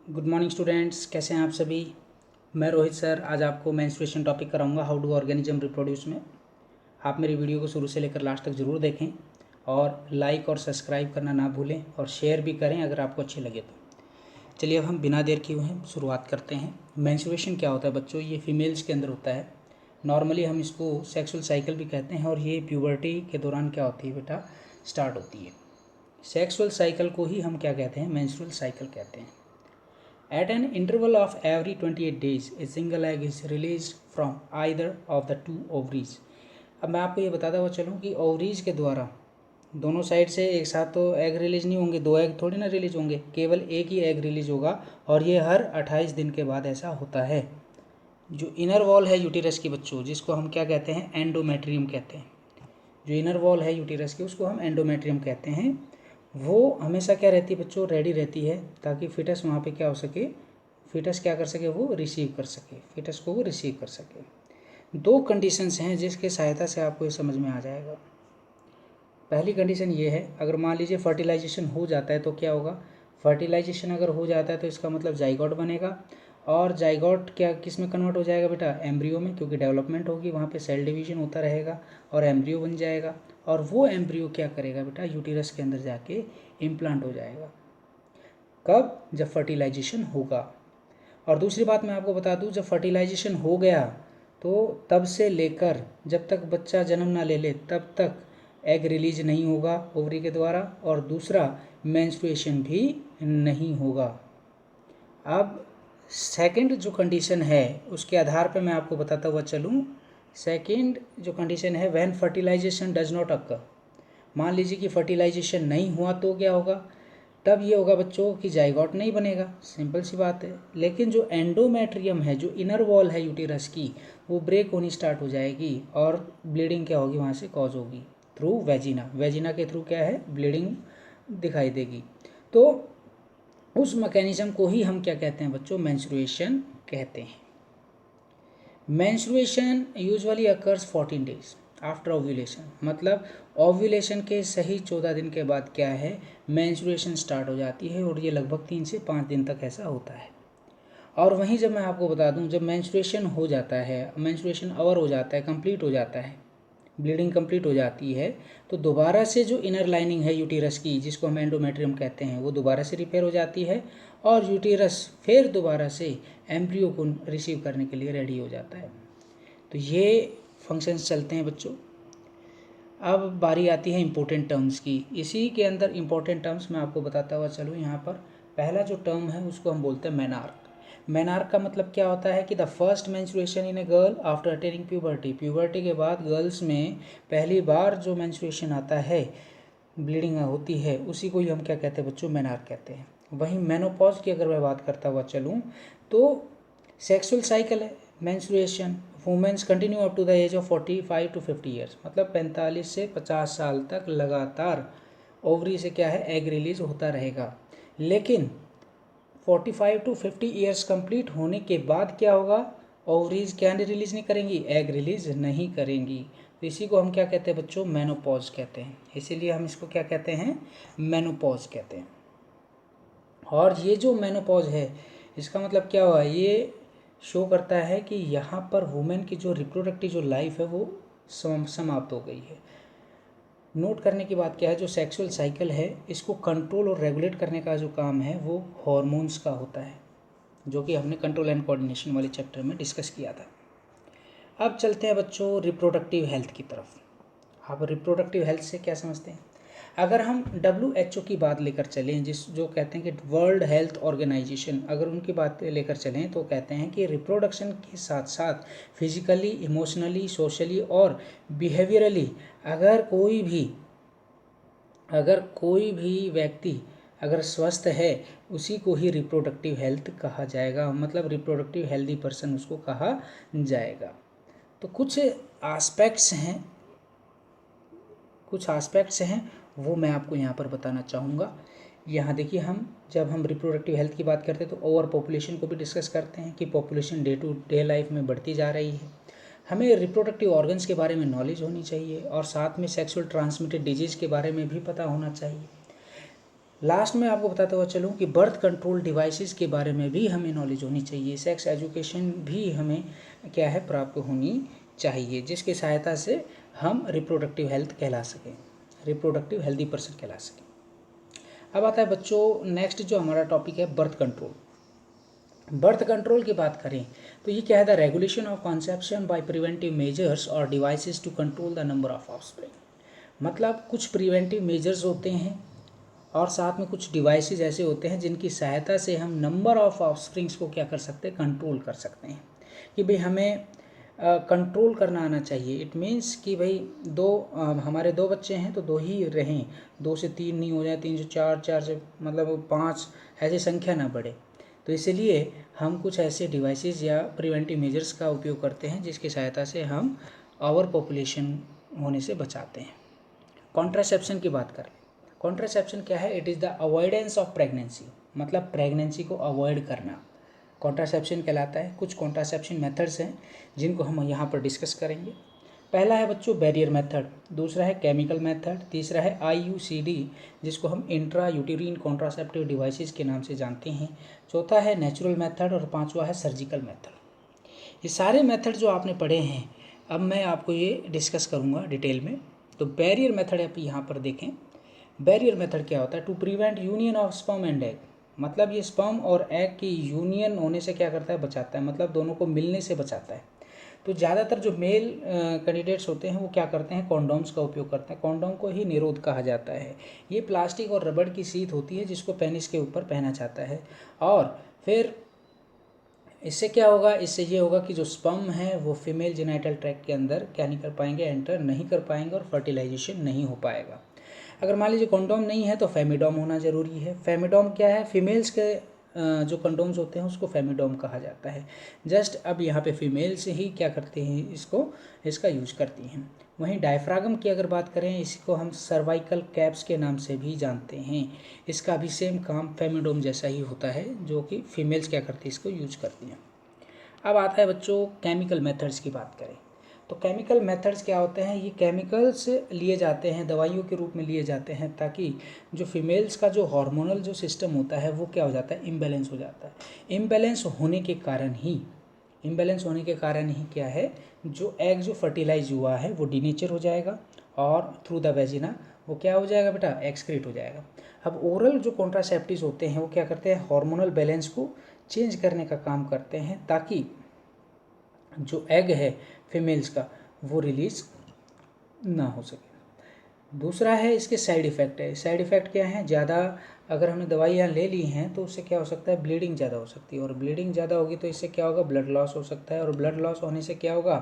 Good morning students, कैसे हैं आप सभी। मैं रोहित सर आज आपको मेंस्ट्रुएशन टॉपिक कराऊंगा, हाउ डू ऑर्गेनिज्म रिप्रोड्यूस में। आप मेरी वीडियो को शुरू से लेकर लास्ट तक ज़रूर देखें और लाइक और सब्सक्राइब करना ना भूलें और शेयर भी करें अगर आपको अच्छे लगे तो। चलिए अब हम बिना देर किए हुए शुरुआत करते हैं। मेंस्ट्रुएशन क्या होता है बच्चों, ये फीमेल्स के अंदर होता है। नॉर्मली हम इसको सेक्सुअल साइकिल भी कहते हैं और ये प्यूबर्टी के दौरान क्या होती है बेटा, स्टार्ट होती है। सेक्सुअल साइकिल को ही हम क्या कहते हैं, मेंस्ट्रुअल साइकिल कहते हैं। At an interval of every 28 days, a single egg is released from either of the two ovaries. अब मैं आपको ये बताता हुआ चलूँ कि ओवरीज के द्वारा दोनों साइड से एक साथ तो एग रिलीज नहीं होंगे, दो एग थोड़ी ना रिलीज होंगे, केवल एक ही एग रिलीज होगा और ये हर 28 दिन के बाद ऐसा होता है। जो इनर वॉल है यूटिरस की बच्चों, जिसको हम क्या कहते हैं, एंडोमेट्रियम कहते हैं। जो इनर वॉल है यूटिरस की उसको हम एंडोमेट्रियम कहते हैं। वो हमेशा क्या रहती है बच्चों, रेडी रहती है ताकि फिटस वहाँ पे क्या हो सके, फिटस क्या कर सके, वो रिसीव कर सके, फिटस को वो रिसीव कर सके। दो कंडीशंस हैं जिसके सहायता से आपको ये समझ में आ जाएगा। पहली कंडीशन ये है, अगर मान लीजिए फर्टिलाइजेशन हो जाता है तो क्या होगा, फर्टिलाइजेशन अगर हो जाता है तो इसका मतलब जाइगोट बनेगा और जाइगोट क्या किस में कन्वर्ट हो जाएगा बेटा, एम्ब्रियो में, क्योंकि डेवलपमेंट होगी वहाँ पे सेल डिवीजन होता रहेगा और एम्ब्रियो बन जाएगा और वो एम्ब्रियो क्या करेगा बेटा, यूटिरस के अंदर जाके इम्प्लांट हो जाएगा। कब, जब फर्टिलाइजेशन होगा। और दूसरी बात मैं आपको बता दूं, जब फर्टिलाइजेशन हो गया तो तब से लेकर जब तक बच्चा जन्म ना ले ले तब तक एग रिलीज नहीं होगा ओवरी के द्वारा और दूसरा मेंस्ट्रुएशन भी नहीं होगा। अब सेकंड जो कंडीशन है उसके आधार पर मैं आपको बताता हुआ चलूँ। सेकंड जो कंडीशन है, when fertilisation does not occur. मान लीजिए कि फर्टिलाइजेशन नहीं हुआ तो क्या होगा, तब ये होगा बच्चों कि जाइगोट नहीं बनेगा, सिंपल सी बात है। लेकिन जो एंडोमेट्रियम है, जो इनर वॉल है यूटिरस की, वो ब्रेक होनी स्टार्ट हो जाएगी और ब्लीडिंग क्या होगी वहाँ से कॉज होगी थ्रू वेजिना। वेजिना के थ्रू क्या है, ब्लीडिंग दिखाई देगी। तो उस मैकेनिज्म को ही हम क्या कहते हैं बच्चों, मेंस्ट्रुएशन कहते हैं। Menstruation usually occurs 14 days after ovulation, मतलब ओव्यूलेशन के सही 14 दिन के बाद क्या है, मेंस्ट्रुएशन स्टार्ट हो जाती है और ये लगभग 3 से 5 दिन तक ऐसा होता है। और वहीं जब मैं आपको बता दूं, जब मेंस्ट्रुएशन हो जाता है, मेंस्ट्रुएशन अवर हो जाता है, कंप्लीट हो जाता है, ब्लीडिंग कंप्लीट हो जाती है, तो दोबारा से जो इनर लाइनिंग है यूटिरस की, जिसको हम एंडोमेट्रियम कहते हैं, वो दोबारा से रिपेयर हो जाती है और यूटिरस फिर दोबारा से एम्ब्रियो को रिसीव करने के लिए रेडी हो जाता है। तो ये फंक्शंस चलते हैं बच्चों। अब बारी आती है इम्पोर्टेंट टर्म्स की। इसी के अंदर इम्पोर्टेंट टर्म्स मैं आपको बताता हुआ चलूँ। यहाँ पर पहला जो टर्म है उसको हम बोलते हैं मेनार्क। मेनार्क का मतलब क्या होता है कि the first menstruation in a girl after attaining puberty. Puberty के बाद गर्ल्स में पहली बार जो मेंस्ट्रुएशन आता है, ब्लीडिंग होती है, उसी को ही हम क्या कहते हैं बच्चों, मेनार्क कहते हैं। वहीं मेनोपॉज की अगर मैं बात करता हुआ चलूँ तो सेक्सुअल साइकिल है menstruation, women's continue up to the age of 45 to 50 years, मतलब 45 से 50 साल तक लगातार ओवरी से क्या है, एग रिलीज होता रहेगा। लेकिन 45 टू 50 ईयर्स कंप्लीट होने के बाद क्या होगा, ओवरीज क्या रिलीज नहीं करेंगी, एग रिलीज नहीं करेंगी। तो इसी को हम क्या कहते हैं बच्चों, मेनोपॉज कहते हैं। इसीलिए हम इसको क्या कहते हैं, मेनोपॉज कहते हैं। और ये जो मेनोपॉज है इसका मतलब क्या हुआ, ये शो करता है कि यहाँ पर वुमेन की जो रिप्रोडक्टिव जो लाइफ है वो समाप्त हो गई है। नोट करने की बात क्या है, जो सेक्सुअल साइकिल है इसको कंट्रोल और रेगुलेट करने का जो काम है वो हॉर्मोन्स का होता है, जो कि हमने कंट्रोल एंड कोऑर्डिनेशन वाले चैप्टर में डिस्कस किया था। अब चलते हैं बच्चों रिप्रोडक्टिव हेल्थ की तरफ। आप रिप्रोडक्टिव हेल्थ से क्या समझते हैं। अगर हम WHO की बात लेकर चलें, जिस जो कहते हैं कि वर्ल्ड हेल्थ ऑर्गेनाइजेशन, अगर उनकी बात लेकर चलें तो कहते हैं कि रिप्रोडक्शन के साथ साथ फिजिकली, इमोशनली, सोशली और बिहेवियरली अगर कोई भी व्यक्ति अगर स्वस्थ है उसी को ही रिप्रोडक्टिव हेल्थ कहा जाएगा, मतलब रिप्रोडक्टिव हेल्दी पर्सन उसको कहा जाएगा। तो कुछ एस्पेक्ट्स हैं वो मैं आपको यहाँ पर बताना चाहूँगा। यहाँ देखिए, जब हम रिप्रोडक्टिव हेल्थ की बात करते हैं तो ओवर पॉपुलेशन को भी डिस्कस करते हैं कि population day to day life में बढ़ती जा रही है। हमें रिप्रोडक्टिव ऑर्गन्स के बारे में नॉलेज होनी चाहिए और साथ में सेक्सुअल ट्रांसमिटेड डिजीज़ के बारे में भी पता होना चाहिए। लास्ट में आपको बताते हुए चलूँ कि बर्थ कंट्रोल डिवाइसेस के बारे में भी हमें नॉलेज होनी चाहिए, सेक्स एजुकेशन भी हमें क्या है प्राप्त होनी चाहिए, जिसकी सहायता से हम रिप्रोडक्टिव हेल्थ कहला सकें, रिप्रोडक्टिव हेल्दी पर्सन कहला सकें। अब आता है बच्चों नेक्स्ट जो हमारा टॉपिक है बर्थ कंट्रोल। बर्थ कंट्रोल की बात करें तो ये क्या है, the regulation of conception by preventive measures और devices to control the number of offspring. मतलब कुछ प्रिवेंटिव मेजर्स होते हैं और साथ में कुछ डिवाइसेस ऐसे होते हैं जिनकी सहायता से हम नंबर ऑफ ऑफस्प्रिंग्स को क्या कर सकते हैं, कंट्रोल कर सकते हैं। कि भाई हमें कंट्रोल करना आना चाहिए। इट मीन्स कि भाई हमारे 2 बच्चे हैं तो 2 ही रहें, 2 से 3 नहीं हो जाए, 3 से 4, 4 से मतलब 5, ऐसी संख्या ना बढ़े। तो इसलिए हम कुछ ऐसे डिवाइसेस या प्रिवेंटिव मेजर्स का उपयोग करते हैं जिसकी सहायता से हम ओवर पॉपुलेशन होने से बचाते हैं। कॉन्ट्रासेप्शन की बात करें, कॉन्ट्रासेप्शन क्या है, it is the avoidance of pregnancy, मतलब प्रेगनेंसी को अवॉइड करना कॉन्ट्रासेप्शन कहलाता है। कुछ कॉन्ट्रासेप्शन मेथड्स हैं जिनको हम यहाँ पर डिस्कस करेंगे। पहला है बच्चों बैरियर मेथड, दूसरा है केमिकल मेथड, तीसरा है IUCD जिसको हम इंट्रा यूटेरिन कॉन्ट्रासेप्टिव डिवाइसेस के नाम से जानते हैं, चौथा है नेचुरल मेथड और पांचवा है सर्जिकल मेथड। ये सारे मेथड जो आपने पढ़े हैं अब मैं आपको ये डिस्कस करूँगा डिटेल में। तो बैरियर मेथड आप यहाँ पर देखें, बैरियर मेथड क्या होता है, to prevent union of sperm and egg, मतलब ये स्पर्म और एग की यूनियन होने से क्या करता है, बचाता है, मतलब दोनों को मिलने से बचाता है। तो ज़्यादातर जो मेल कैंडिडेट्स होते हैं वो क्या करते हैं, कॉन्डोम्स का उपयोग करते हैं। कॉन्डोम को ही निरोध कहा जाता है। ये प्लास्टिक और रबड़ की शीट होती है जिसको पेनिस के ऊपर पहना जाता है, और फिर इससे क्या होगा, इससे ये होगा कि जो स्पर्म है वो फीमेल जेनाइटल ट्रैक्ट के अंदर क्या नहीं कर पाएंगे, एंटर नहीं कर पाएंगे और फर्टिलाइजेशन नहीं हो पाएगा। अगर मान लीजिए कॉन्डोम नहीं है तो फेमिडोम होना ज़रूरी है। फेमिडोम क्या है, फीमेल्स के जो कंडोम्स होते हैं उसको फेमिडोम कहा जाता है। जस्ट अब यहाँ पे फीमेल्स ही क्या करते हैं, इसका यूज़ करती हैं। वहीं डायफ्रागम की अगर बात करें, इसको हम सर्वाइकल कैप्स के नाम से भी जानते हैं। इसका भी सेम काम फेमिडोम जैसा ही होता है, जो कि फीमेल्स क्या करती है, इसको यूज करती हैं। अब आता है बच्चों केमिकल मेथड्स की बात करें तो केमिकल मेथड्स क्या होते हैं, ये केमिकल्स लिए जाते हैं, दवाइयों के रूप में लिए जाते हैं, ताकि जो फीमेल्स का जो हार्मोनल जो सिस्टम होता है वो क्या हो जाता है, इम्बैलेंस हो जाता है। इम्बैलेंस होने के कारण ही क्या है, जो एग जो फर्टिलाइज हुआ है वो डीनेचर हो जाएगा और थ्रू द वेजिना वो क्या हो जाएगा बेटा, एक्सक्रीट हो जाएगा। अब ओरल जो कॉन्ट्रासेप्टिव्स होते हैं वो क्या करते हैं, हार्मोनल बैलेंस को चेंज करने का काम करते हैं, ताकि जो एग है फीमेल्स का वो रिलीज ना हो सके। दूसरा है इसके साइड इफ़ेक्ट है। साइड इफ़ेक्ट क्या है, ज़्यादा अगर हमने दवाइयाँ ले ली हैं तो उससे क्या हो सकता है, ब्लीडिंग ज़्यादा हो सकती है, और ब्लीडिंग ज़्यादा होगी तो इससे क्या होगा, ब्लड लॉस हो सकता है, और ब्लड लॉस होने से क्या होगा,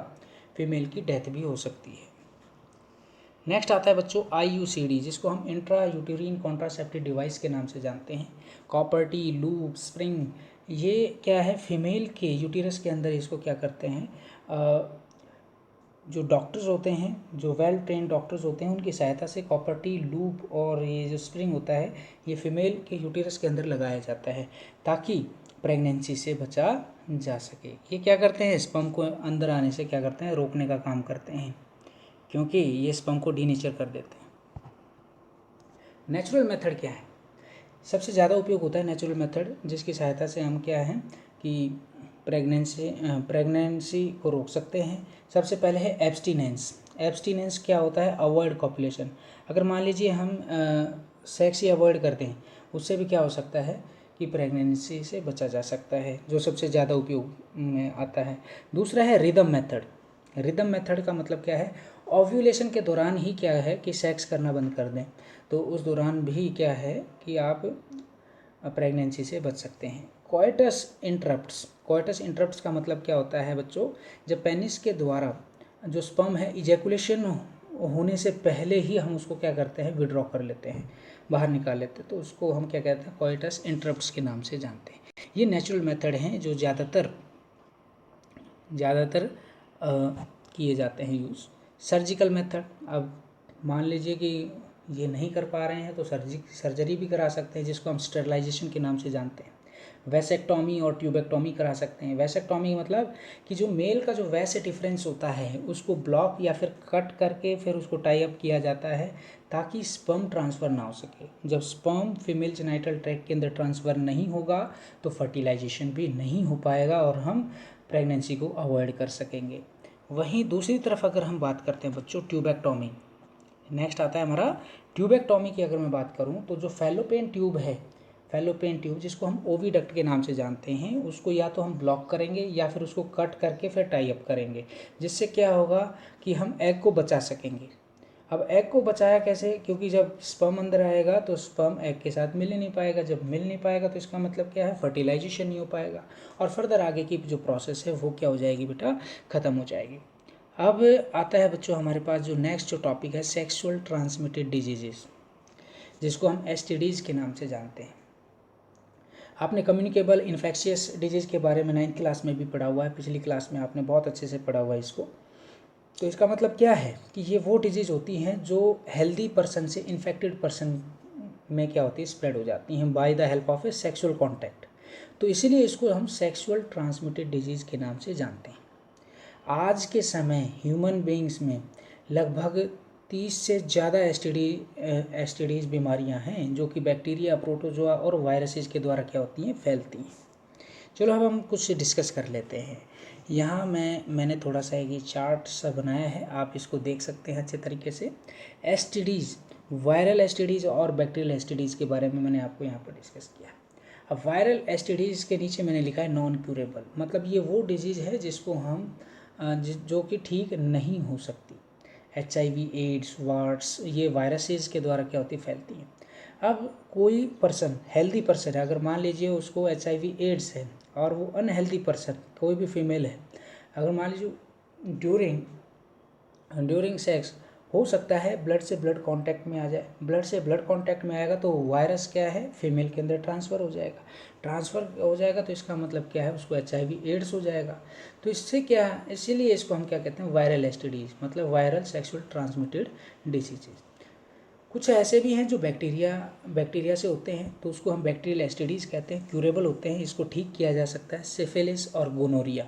फीमेल की डेथ भी हो सकती है। नेक्स्ट आता है बच्चों IUCD जिसको हम इंट्रा यूटेरिन कॉन्ट्रासेप्टिव डिवाइस के नाम से जानते हैं। कॉपर टी, लूप, स्प्रिंग, ये क्या है, फीमेल के यूटेरस के अंदर इसको क्या करते हैं, जो डॉक्टर्स होते हैं, जो वेल ट्रेन डॉक्टर्स होते हैं, उनकी सहायता से कॉपर टी, लूप और ये जो स्प्रिंग होता है ये फीमेल के यूटेरस के अंदर लगाया जाता है, ताकि प्रेगनेंसी से बचा जा सके। ये क्या करते हैं, स्पर्म को अंदर आने से क्या करते हैं, रोकने का काम करते हैं, क्योंकि ये स्पर्म को डीनेचर कर देते हैं। नेचुरल मेथड क्या है, सबसे ज़्यादा उपयोग होता है नेचुरल मेथड, जिसकी सहायता से हम क्या है कि प्रेगनेंसी को रोक सकते हैं। सबसे पहले है एब्सटिनेंस। एब्सटिनेंस क्या होता है, अवॉइड कॉपुलेशन। अगर मान लीजिए हम सेक्स ही अवॉइड करते हैं, उससे भी क्या हो सकता है कि प्रेगनेंसी से बचा जा सकता है, जो सबसे ज़्यादा उपयोग में आता है। दूसरा है रिदम मेथड। रिदम मेथड का मतलब क्या है, ओव्यूलेशन के दौरान ही क्या है कि सेक्स करना बंद कर दें, तो उस दौरान भी क्या है कि आप प्रेगनेंसी से बच सकते हैं। कोइटस इंटरप्ट्स का मतलब क्या होता है बच्चों, जब पेनिस के द्वारा जो स्पर्म है इजैकुलेशन होने से पहले ही हम उसको क्या करते हैं, विड्रॉ कर लेते हैं, बाहर निकाल लेते हैं, तो उसको हम क्या कहते हैं, कोइटस इंटरप्ट्स के नाम से जानते हैं। ये नेचुरल मेथड हैं जो ज़्यादातर किए जाते हैं यूज़। सर्जिकल मेथड, अब मान लीजिए कि ये नहीं कर पा रहे हैं तो सर्जरी भी करा सकते हैं, जिसको हम स्टरलाइजेशन के नाम से जानते हैं। वैसेक्टॉमी और ट्यूबेक्टॉमी करा सकते हैं। वैसेक्टॉमी मतलब कि जो मेल का जो वैसे डिफरेंस होता है उसको ब्लॉक या फिर कट करके फिर उसको टाई अप किया जाता है ताकि स्पर्म ट्रांसफ़र ना हो सके। जब स्पर्म फीमेल जेनिटल ट्रैक्ट के अंदर ट्रांसफ़र नहीं होगा तो फर्टिलाइजेशन भी नहीं हो पाएगा और हम प्रेगनेंसी को अवॉइड कर सकेंगे। वहीं दूसरी तरफ अगर हम बात करते हैं बच्चों ट्यूबेक्टॉमी, नेक्स्ट आता है हमारा ट्यूबेक्टॉमी की। अगर मैं बात करूं तो जो फैलोपियन ट्यूब है, फैलोपियन ट्यूब जिसको हम ओविडक्ट के नाम से जानते हैं, उसको या तो हम ब्लॉक करेंगे या फिर उसको कट करके फिर टाई अप करेंगे, जिससे क्या होगा कि हम एग को बचा सकेंगे। अब एग को बचाया कैसे, क्योंकि जब स्पर्म अंदर आएगा तो स्पर्म एग के साथ मिल ही नहीं पाएगा। जब मिल नहीं पाएगा तो इसका मतलब क्या है, फर्टिलाइजेशन नहीं हो पाएगा और फर्दर आगे की जो प्रोसेस है वो क्या हो जाएगी बेटा, ख़त्म हो जाएगी। अब आता है बच्चों हमारे पास जो नेक्स्ट जो टॉपिक है सेक्सुअल ट्रांसमिटेड डिजीजेस, जिसको हम STDs के नाम से जानते हैं। आपने कम्युनिकेबल इन्फेक्शियस डिजीज़ के बारे में 9th क्लास में भी पढ़ा हुआ है, पिछली क्लास में आपने बहुत अच्छे से पढ़ा हुआ है इसको। तो इसका मतलब क्या है कि ये वो डिजीज़ होती हैं जो हेल्दी पर्सन से इन्फेक्टेड पर्सन में क्या होती है, स्प्रेड हो जाती हैं by the help of A sexual contact. तो इसीलिए इसको हम सेक्सुअल ट्रांसमिटेड डिजीज़ के नाम से जानते हैं। आज के समय ह्यूमन बीइंग्स में लगभग 30 से ज़्यादा STDs बीमारियां हैं जो कि बैक्टीरिया, प्रोटोजोआ और वायरसेस के द्वारा क्या होती हैं, फैलती हैं। चलो अब हम कुछ डिस्कस कर लेते हैं। यहाँ मैंने थोड़ा सा एक चार्ट सा बनाया है, आप इसको देख सकते हैं अच्छे तरीके से। STDs, वायरल STDs और बैक्टीरियल STDs के बारे में मैंने आपको यहाँ पर डिस्कस किया। अब वायरल STDs के नीचे मैंने लिखा है नॉन क्यूरेबल, मतलब ये वो डिजीज़ है जिसको हम जो कि ठीक नहीं हो सकती। HIV, एड्स, वार्ड्स, ये वायरसेस के द्वारा क्या होती, फैलती हैं। अब कोई पर्सन हेल्दी पर्सन है, अगर मान लीजिए उसको HIV, एड्स है और वो अनहेल्दी पर्सन कोई भी फीमेल है, अगर मान लीजिए ड्यूरिंग सेक्स हो सकता है ब्लड से ब्लड कांटेक्ट में आ जाए। ब्लड से ब्लड कांटेक्ट में आएगा तो वायरस क्या है, फीमेल के अंदर ट्रांसफ़र हो जाएगा। ट्रांसफ़र हो जाएगा तो इसका मतलब क्या है, उसको HIV, एड्स हो जाएगा। तो इससे क्या, इसीलिए इसको हम क्या कहते हैं, वायरल STDs, मतलब वायरल सेक्सुअल ट्रांसमिटेड डिसीजेज। कुछ ऐसे भी हैं जो बैक्टीरिया से होते हैं, तो उसको हम बैक्टीरियल STDs कहते हैं, क्यूरेबल होते हैं, इसको ठीक किया जा सकता है। सिफिलिस और गोनोरिया।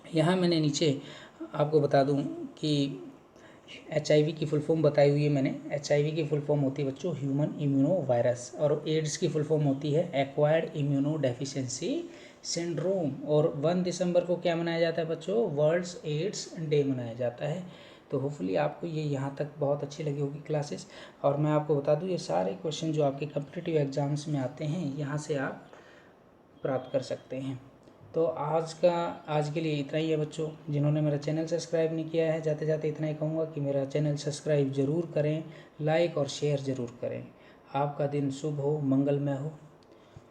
यहाँ मैंने नीचे आपको बता दूँ कि HIV की फुल फॉर्म बताई हुई है मैंने। HIV की फुल फॉर्म होती है बच्चों ह्यूमन इम्यूनो वायरस, और एड्स की फुल फॉर्म होती है एक्वायर्ड इम्यूनो डेफिशिएंसी सिंड्रोम। और 1 दिसंबर को क्या मनाया जाता है बच्चों, वर्ल्ड्स एड्स डे मनाया जाता है। तो होपफुली आपको ये यहाँ तक बहुत अच्छी लगी होगी क्लासेस। और मैं आपको बता दूँ ये सारे क्वेश्चन जो आपके कॉम्पिटिटिव एग्जाम्स में आते हैं यहाँ से आप प्राप्त कर सकते हैं। तो आज के लिए इतना ही है बच्चों। जिन्होंने मेरा चैनल सब्सक्राइब नहीं किया है, जाते जाते इतना ही कहूँगा कि मेरा चैनल सब्सक्राइब ज़रूर करें, लाइक और शेयर ज़रूर करें। आपका दिन शुभ हो, मंगलमय हो।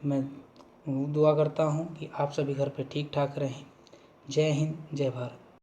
मैं दुआ करता हूँ कि आप सभी घर पे ठीक ठाक रहें। जय हिंद, जय भारत।